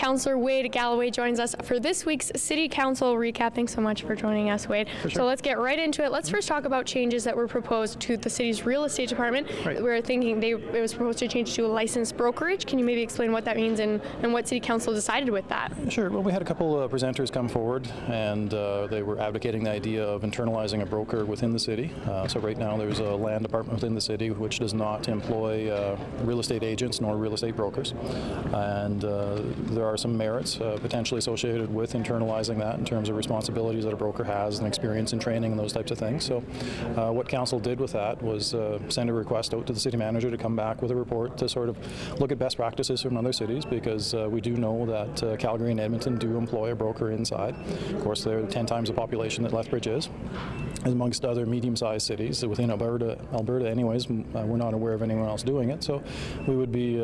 Councillor Wade Gallaway joins us for this week's City Council recap. Thanks so much for joining us, Wade. For sure. So let's get right into it. Let's first talk about changes that were proposed to the city's real estate department. Right. We're thinking it was proposed to change to a licensed brokerage. Can you maybe explain what that means and what City Council decided with that? Sure. Well, we had a couple of presenters come forward, and they were advocating the idea of internalizing a broker within the city. So right now there's a land department within the city which does not employ real estate agents nor real estate brokers. And there are some merits potentially associated with internalizing that in terms of responsibilities that a broker has and experience in training and those types of things. So what council did with that was send a request out to the city manager to come back with a report to sort of look at best practices from other cities, because we do know that Calgary and Edmonton do employ a broker inside. Of course, they're 10 times the population that Lethbridge is, amongst other medium-sized cities within Alberta anyways. We're not aware of anyone else doing it, so we would be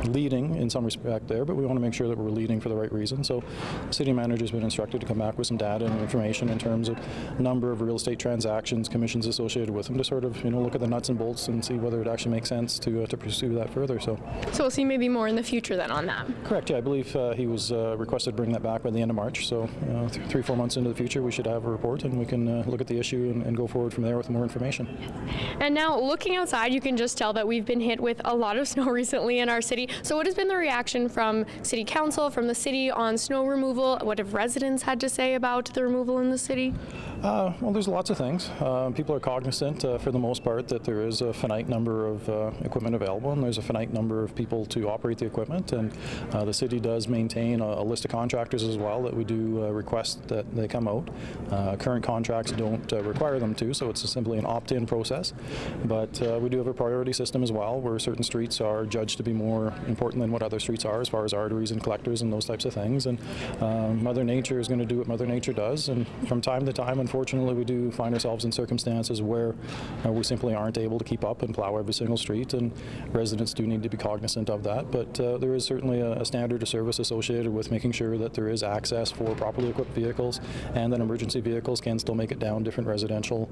leading in some respect there, but we want to make sure that we're leading for the right reason. So the city manager's been instructed to come back with some data and information in terms of number of real estate transactions, commissions associated with them, to sort of look at the nuts and bolts and see whether it actually makes sense to pursue that further. So we'll see maybe more in the future then on that. Correct, yeah. I believe he was requested to bring that back by the end of March, so 3-4 months into the future we should have a report, and we can look at the issue and go forward from there with more information. And now, looking outside, you can just tell that we've been hit with a lot of snow recently in our city. So what has been the reaction from City Council, from the city on snow removal? What have residents had to say about the removal in the city? Well, there's lots of things. People are cognizant, for the most part, that there is a finite number of equipment available, and there's a finite number of people to operate the equipment. And the city does maintain a list of contractors as well that we do request that they come out. Current contracts don't require them to, so it's simply an opt-in process. But we do have a priority system as well, where certain streets are judged to be more important than what other streets are, as far as arteries and collectors and those types of things. And Mother Nature is going to do what Mother Nature does, and from time to time, unfortunately, we do find ourselves in circumstances where we simply aren't able to keep up and plow every single street, and residents do need to be cognizant of that. But there is certainly a standard of service associated with making sure that there is access for properly equipped vehicles, and that emergency vehicles can still make it down different residential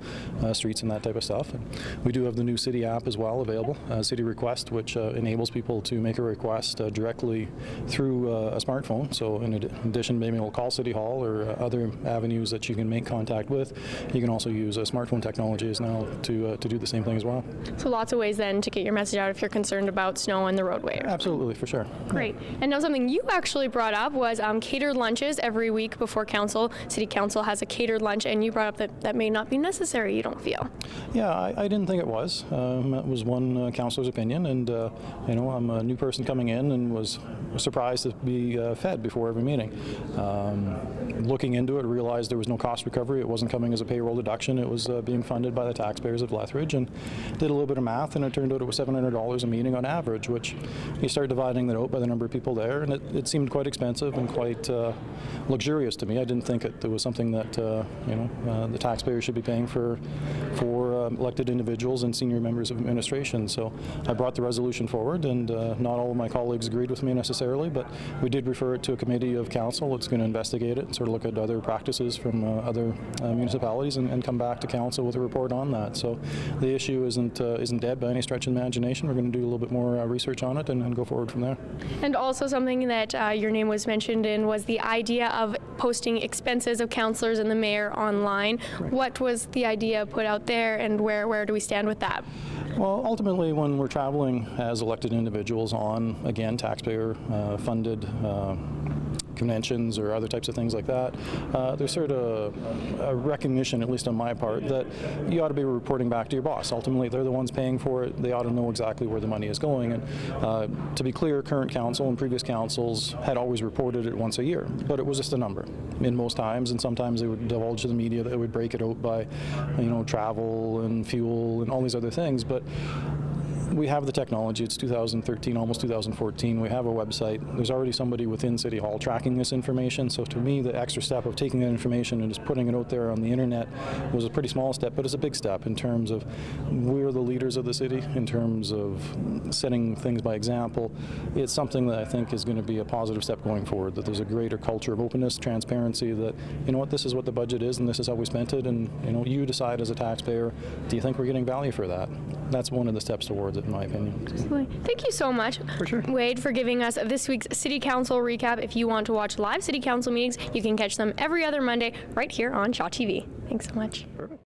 streets and that type of stuff. And we do have the new city app as well available, City Request, which enables people to make a request directly through a smartphone. So in addition, maybe we'll call City Hall or other avenues that you can make contact with. You can also use smartphone technologies now to do the same thing as well. So lots of ways then to get your message out if you're concerned about snow on the roadway. Absolutely, for sure. Great. And now something you actually brought up was catered lunches every week before council. City Council has a catered lunch, and you brought up that may not be necessary, you don't feel. Yeah, I didn't think it was. That was one councillor's opinion, and I'm a new person coming in and was surprised to be fed before every meeting. Looking into it, realized there was no cost recovery. It wasn't coming as a payroll deduction. It was being funded by the taxpayers of Lethbridge, and did a little bit of math, and it turned out it was $700 a meeting on average, which you start dividing that out by the number of people there, and it seemed quite expensive and quite luxurious to me. I didn't think it was something that the taxpayers should be paying for elected individuals and senior members of administration. So I brought the resolution forward, and not all of my colleagues agreed with me necessarily, but we did refer it to a committee of council that's going to investigate it and sort of look at other practices from other municipalities and come back to council with a report on that. So the issue isn't dead by any stretch of the imagination. We're going to do a little bit more research on it and go forward from there. And also something that your name was mentioned in was the idea of posting expenses of councillors and the mayor online. Right. What was the idea put out there, and where do we stand with that? Well, ultimately, when we're traveling as elected individuals on, again, taxpayer funded conventions or other types of things like that, there's sort of a recognition, at least on my part, that you ought to be reporting back to your boss. Ultimately, they're the ones paying for it. They ought to know exactly where the money is going. And to be clear, current council and previous councils had always reported it once a year, but it was just a number in most times, and sometimes they would divulge to the media that they would break it out by, travel and fuel and all these other things. But we have the technology. It's 2013, almost 2014. We have a website. There's already somebody within City Hall tracking this information. So to me, the extra step of taking that information and just putting it out there on the internet was a pretty small step, but it's a big step in terms of we're the leaders of the city, in terms of setting things by example. It's something that I think is going to be a positive step going forward, that there's a greater culture of openness, transparency, that, this is what the budget is and this is how we spent it, and, you decide as a taxpayer, do you think we're getting value for that? That's one of the steps towards it. in my opinion. Absolutely. Thank you so much, For sure. Wade, for giving us this week's City Council recap. If you want to watch live City Council meetings, you can catch them every other Monday right here on Shaw TV. Thanks so much. Perfect.